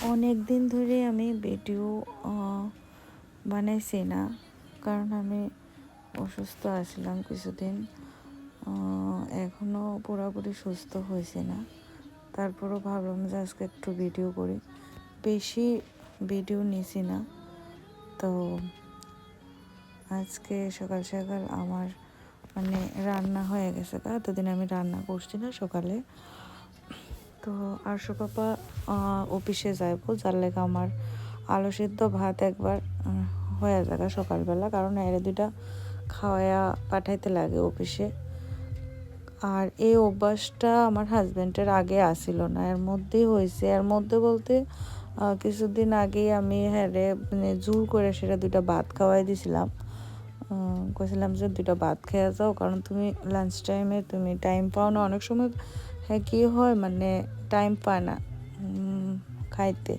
অনেক দিন ধরে আমি ভিডিও বানাইছি না, কারণ আমি অসুস্থ আসলাম কিছুদিন। এখনও পুরোপুরি সুস্থ হয়েছি না, তারপরও ভাবলাম যে আজকে একটু ভিডিও করি। বেশি ভিডিও নিছি না, তো আজকে সকাল সকাল আমার রান্না হয়ে গেছে। এতদিন আমি রান্না করছি না সকালে। তো আরশো পাপা অফিসে যাইব, যার লেগে আমার আলু সিদ্ধ ভাত একবার হয়ে যাবে সকালবেলা, কারণ এর দুইটা খাওয়ায়া পাঠাইতে লাগে অফিসে। আর এই অভ্যাসটা আমার হাজব্যান্ডের আগে আসিল না, এর মধ্যেই হয়েছে। এর মধ্যে বলতে কিছুদিন আগেই আমি জোর করে সেটা দুইটা ভাত খাওয়াই দিছিলাম। কইছিলাম যে দুইটা ভাত খেয়ে যাও, কারণ তুমি লাঞ্চ টাইমে তুমি টাইম পাও না। অনেক সময় কী হয় টাইম পায় না খাইতে,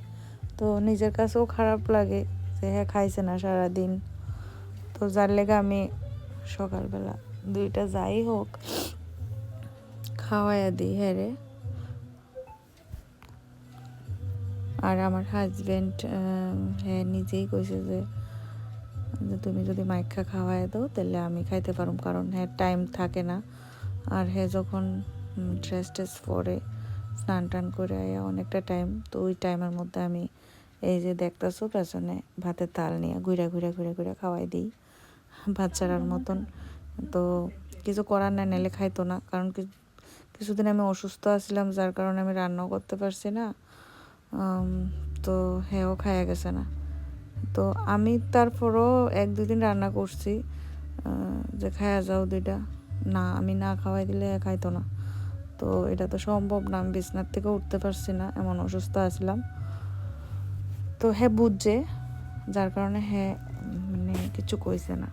তো নিজের কাছেও খারাপ লাগে যে খাইছে না সারাদিন। তো যার লেগে আমি সকালবেলা দুইটা যাই হোক খাওয়াইয়া দিই রে। আর আমার হাজব্যান্ড নিজেই কইছে যে তুমি যদি মাইখা খাওয়াই দাও তাহলে আমি খাইতে পারুম, কারণ টাইম থাকে না। আর যখন ড্রেস ট্রেস পরে স্নান টান করে অনেকটা টাইম, তো ওই টাইমের মধ্যে আমি এই যে দেখতেছো পেছনে ভাতের তাল নিয়ে ঘুরে ঘুরে ঘুরে ঘুরে খাওয়াই দিই বাচ্চারার মতন। তো কিছু করার না, নাইলে খাইতো না, কারণ কিছুদিন আমি অসুস্থ আছিলাম, যার কারণে আমি রান্নাও করতে পারছি না। তো হেও খাইয়া গেছে না। তো আমি তারপরও 1-2 দিন রান্না করছি যে খাইয়া যাও দুইটা। না, আমি না খাওয়াই দিলে খাইতো না। তো এটা তো সম্ভব না, আমি বিছনার থেকে উঠতে পারছি না, এমন অসুস্থ আসলাম। তো বুঝছে, যার কারণে কিছু কইছে না,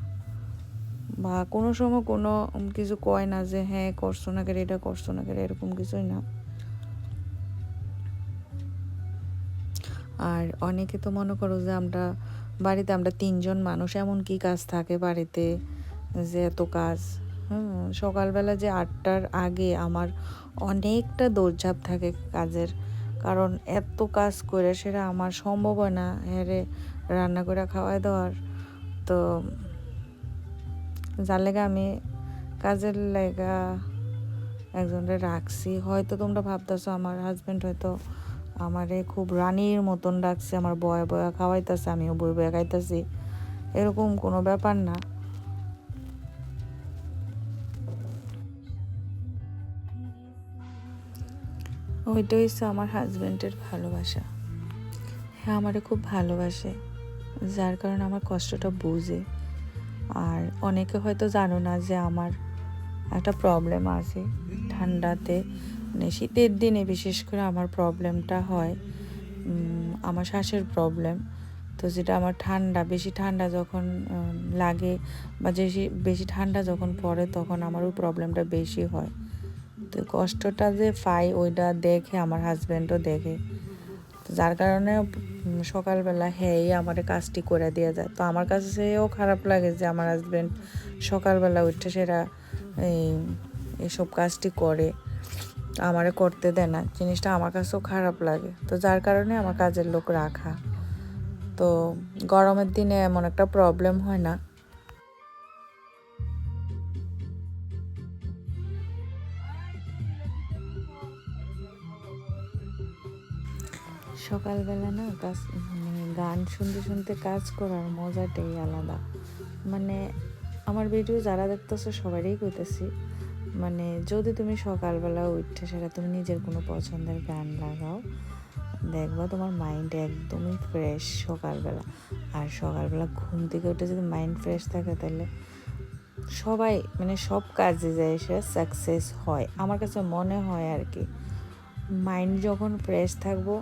বা কোনো সময় কোনো কিছু কয় না যে করছো না কেরে, এটা করছো না কেরে, এরকম কিছুই না। আর অনেকে তো মনে করো যে আমরা 3জন মানুষ, এমন কি কাজ থাকে বাড়িতে যে এত কাজ। সকালবেলা যে 8টার আগে আমার অনেকটা দৌড়ঝাঁপ থাকে কাজের, কারণ এত কাজ করে সেটা আমার সম্ভব হয় না রান্না করে খাওয়াই দেওয়ার। তো যার লেগে আমি কাজের লেগা একজনকে রাখছি। হয়তো তোমরা ভাবতেছো আমার হাজব্যান্ড হয়তো আমারে খুব রানীর মতন রাখছে, আমার বয়া বয়া খাওয়াইতেছে, আমিও বই বয়া খাইতেছি, এরকম কোনো ব্যাপার না। ওইটা হচ্ছে আমার হাজব্যান্ডের ভালোবাসা। আমারে খুব ভালোবাসে, যার কারণে আমার কষ্টটা বুঝে। আর অনেকে হয়তো জানো না যে আমার একটা প্রবলেম আছে ঠান্ডাতে, শীতের দিনে বিশেষ করে আমার প্রবলেমটা হয়, আমার শ্বাসের প্রবলেম। তো যেটা আমার বেশি ঠান্ডা যখন লাগে বা বেশি ঠান্ডা যখন পড়ে, তখন আমার ওই প্রবলেমটা বেশি হয়। তো কষ্টটা যে পাই ওইটা দেখে আমার হাজব্যান্ডও দেখে, যার কারণে সকালবেলা আমাদের কাজটি করে দিয়ে যায়। তো আমার কাছেও খারাপ লাগে যে আমার হাজব্যান্ড সকালবেলা উঠে সেরা এইসব কাজটি করে, আমারে করতে দেয় না। জিনিসটা আমার কাছেও খারাপ লাগে। তো যার কারণে আমার কাজের লোক রাখা। তো গরমের দিনে এমন একটা প্রবলেম হয় না। সকালবেলা না কাজ গান শুনতে শুনতে কাজ করার মজাটাই আলাদা। আমার ভিডিও যারা দেখতেছো সবারই কইতেছি, যদি তুমি সকালবেলা উঠে সেটা তুমি নিজের কোনো পছন্দের গান লাগাও, দেখবা তোমার মাইন্ড একদমই ফ্রেশ সকালবেলা। আর সকালবেলা ঘুম থেকে উঠে যদি মাইন্ড ফ্রেশ থাকে, তাহলে সবাই সব কাজে যায় সে সাকসেস হয়, আমার কাছে মনে হয় আর কি। মাইন্ড যখন ফ্রেশ থাকবো,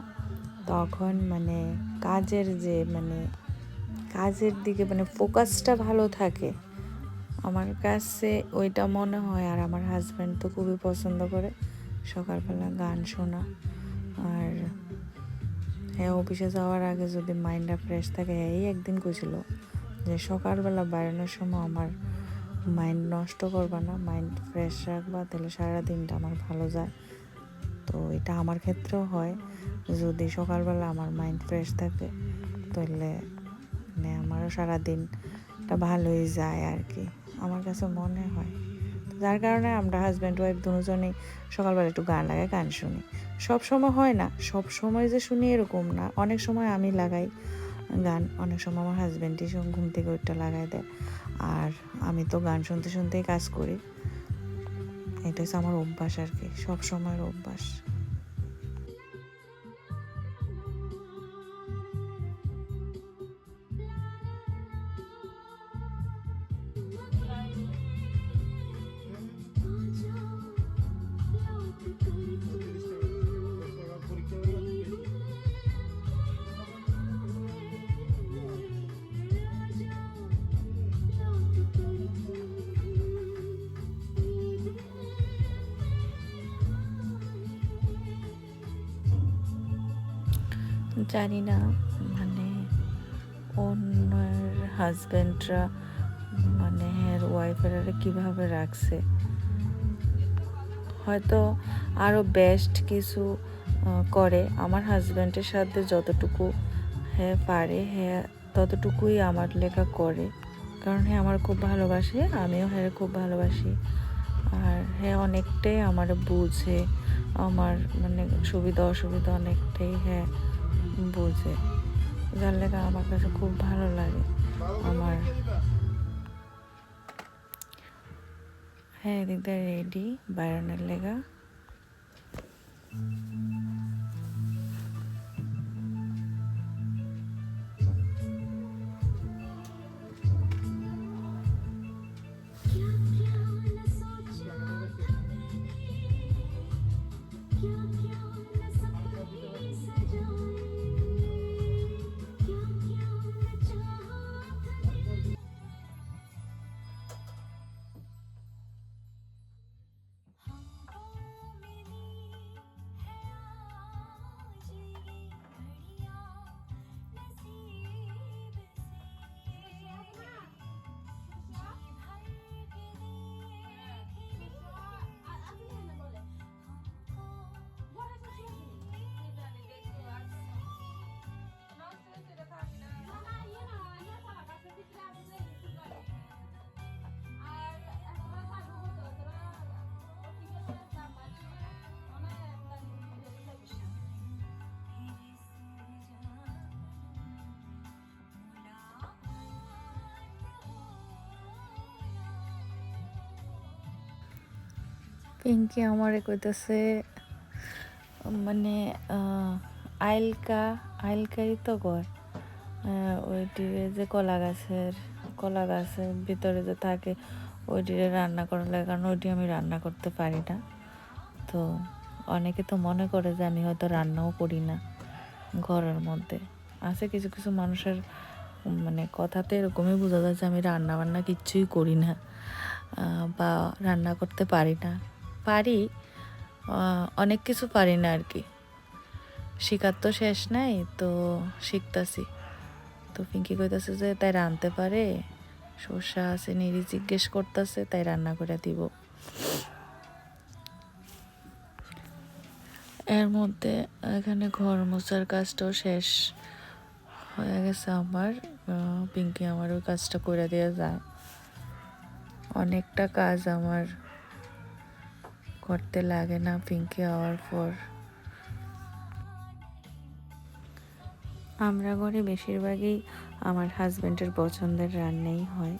তখন কাজের যে কাজের দিকে ফোকাসটা ভালো থাকে। আমার কাছে ওইটা মনে হয়। আর আমার হাজব্যান্ড তো খুবই পছন্দ করে সকালবেলা গান শোনা। আর অফিসে যাওয়ার আগে যদি মাইন্ডটা ফ্রেশ থাকে, একদিন কইছিল যে সকালবেলা বেরোনোর সময় আমার মাইন্ড নষ্ট করবা না, মাইন্ড ফ্রেশ রাখবা, তাহলে সারা দিনটা আমার ভালো যায়। তো এটা আমার ক্ষেত্রেও হয়। যদি সকালবেলা আমার মাইন্ড ফ্রেশ থাকে তাহলে মানে আমারও সারাদিনটা ভালোই যায় আর কি, আমার কাছে মনে হয়। যার কারণে আমরা হাজব্যান্ড ওয়াইফ দুজনেই সকালবেলা একটু গান লাগাই, গান শুনি। সব সময় হয় না, সব সময় যে শুনি এরকম না, অনেক সময় আমি লাগাই গান, অনেক সময় আমার হাজব্যান্ডই ঘুম থেকে ওইটা লাগাই দেয়। আর আমি তো গান শুনতে শুনতেই কাজ করি, এটা হচ্ছে আমার অভ্যাস আর কি, সব সময়ের অভ্যাস। জানি না মানে অন্যের হাজব্যান্ডরা মানে এর ওয়াইফেরা কীভাবে রাখছে, হয়তো আরও বেস্ট কিছু করে। আমার হাজব্যান্ডের সাথে যতটুকু হ্যাঁ পারে হ্যাঁ ততটুকুই আমার লেখা করে, কারণ হ্যাঁ আমার খুব ভালোবাসে, আমিও হ্যাঁ খুব ভালোবাসি। আর হ্যাঁ অনেকটাই আমার বুঝে, আমার মানে সুবিধা অসুবিধা অনেকটাই হ্যাঁ বুঝে, যার লেখা আমার কাছে খুব ভালো লাগে। আমার হ্যাঁ এদিক দিয়ে রেডি বাইরনের লেগা। পিঙ্কি আমারে কইতেছে মানে আইলকাই তো কয়, ওইটিরে যে কলা গাছের ভিতরে যে থাকে ওইটিরে রান্না করা লাগে, কারণ ওইটি আমি রান্না করতে পারি না। তো অনেকে তো মনে করে যে আমি হয়তো রান্নাও করি না। ঘরের মধ্যে আছে কিছু কিছু মানুষের মানে কথাতে এরকমই বোঝা যায় যে আমি রান্না বান্না কিচ্ছুই করি না, বা রান্না করতে পারি না। পারি, অনেক কিছু পারি না আর কি, শিখার তো শেষ নাই, তো শিখতাছি। তো পিঙ্কি কইতাছে যে তাই রাঁধতে পারে, সর্ষা আছে নিরি জিজ্ঞেস করতেছে, তাই রান্না করে দিব। এর মধ্যে এখানে ঘর মোছার কাজটাও শেষ হয়ে গেছে আমার। পিঙ্কি আমার ওই কাজটা করে দিয়ে যায়, অনেকটা কাজ আমার করতে লাগে না পিঙ্কি হওয়ার পর। আমরা ঘরে বেশিরভাগই আমার হাজব্যান্ডের পছন্দের রান্নাই হয়।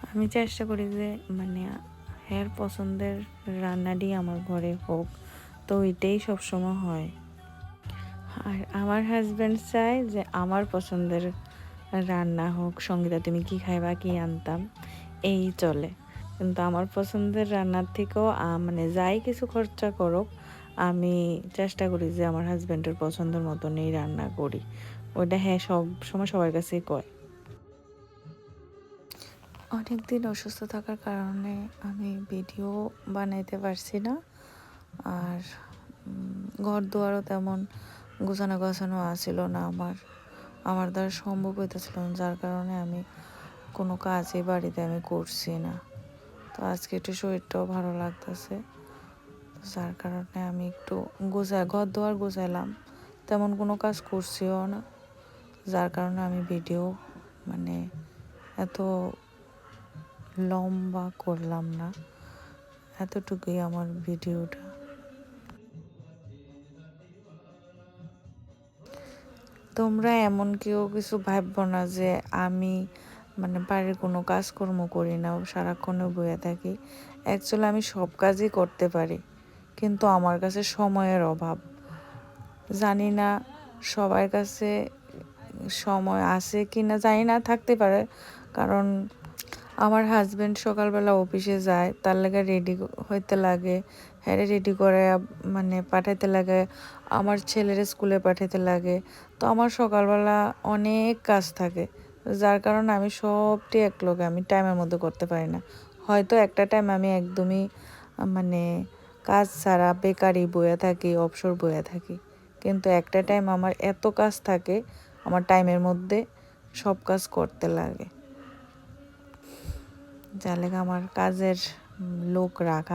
আমি চেষ্টা করি যে মানে হ্যার পছন্দের রান্নাটি আমার ঘরে হোক, তো ওইটাই সবসময় হয়। আর আমার হাজব্যান্ড চায় যে আমার পছন্দের রান্না হোক, সঙ্গীতা তুমি কি খাইবা, কি আনতাম, এই চলে। কিন্তু আমার পছন্দের রান্নার থেকেও মানে যাই কিছু খরচা করুক, আমি চেষ্টা করি যে আমার হাজব্যান্ডের পছন্দের মতনই রান্না করি। ওইটা হ্যাঁ সব সময় সবার কাছেই কয়। অনেক দিন অসুস্থ থাকার কারণে আমি ভিডিও বানাইতে পারছি না, আর ঘর দুয়ারও তেমন গোছানো গাছানো আসছিল না আমার দ্বারা সম্ভব হইতেছিল না, যার কারণে আমি কোনো কাজই বাড়িতে আমি করছি না। তো আজকে একটু শরীরটাও ভালো লাগতেছে, তো যার কারণে আমি একটু ঘর দুয়ার গোছাইলাম, তেমন কোনো কাজ করছিও না, যার কারণে আমি ভিডিও মানে এত লম্বা করলাম না, এতটুকুই আমার ভিডিওটা। তোমরা এমন কেউ কিছু ভাববো না যে আমি মানে বাড়ির কোনো কাজকর্ম করি না, সারাক্ষণে বয়ে থাকি। অ্যাকচুয়ালি আমি সব কাজই করতে পারি, কিন্তু আমার কাছে সময়ের অভাব। জানি না সবার কাছে সময় আছে কি না, জানি না, থাকতে পারে। কারণ আমার হাজব্যান্ড সকালবেলা অফিসে যায়, তার লাগে রেডি হইতে লাগে, হ্যাঁ রেডি করে মানে পাঠাইতে লাগে, আমার ছেলের স্কুলে পাঠাইতে লাগে। তো আমার সকালবেলা অনেক কাজ থাকে, যার কারণে আমি সবটি একলগে আমি টাইমের মধ্যে করতে পারি না। হয়তো একটা টাইম আমি একদমই মানে কাজ ছাড়া বেকারি বয়ে থাকি, অবসর বয়ে থাকি, কিন্তু একটা টাইম আমার এত কাজ থাকে, আমার টাইমের মধ্যে সব কাজ করতে লাগে, যার লেগে আমার কাজের লোক রাখা।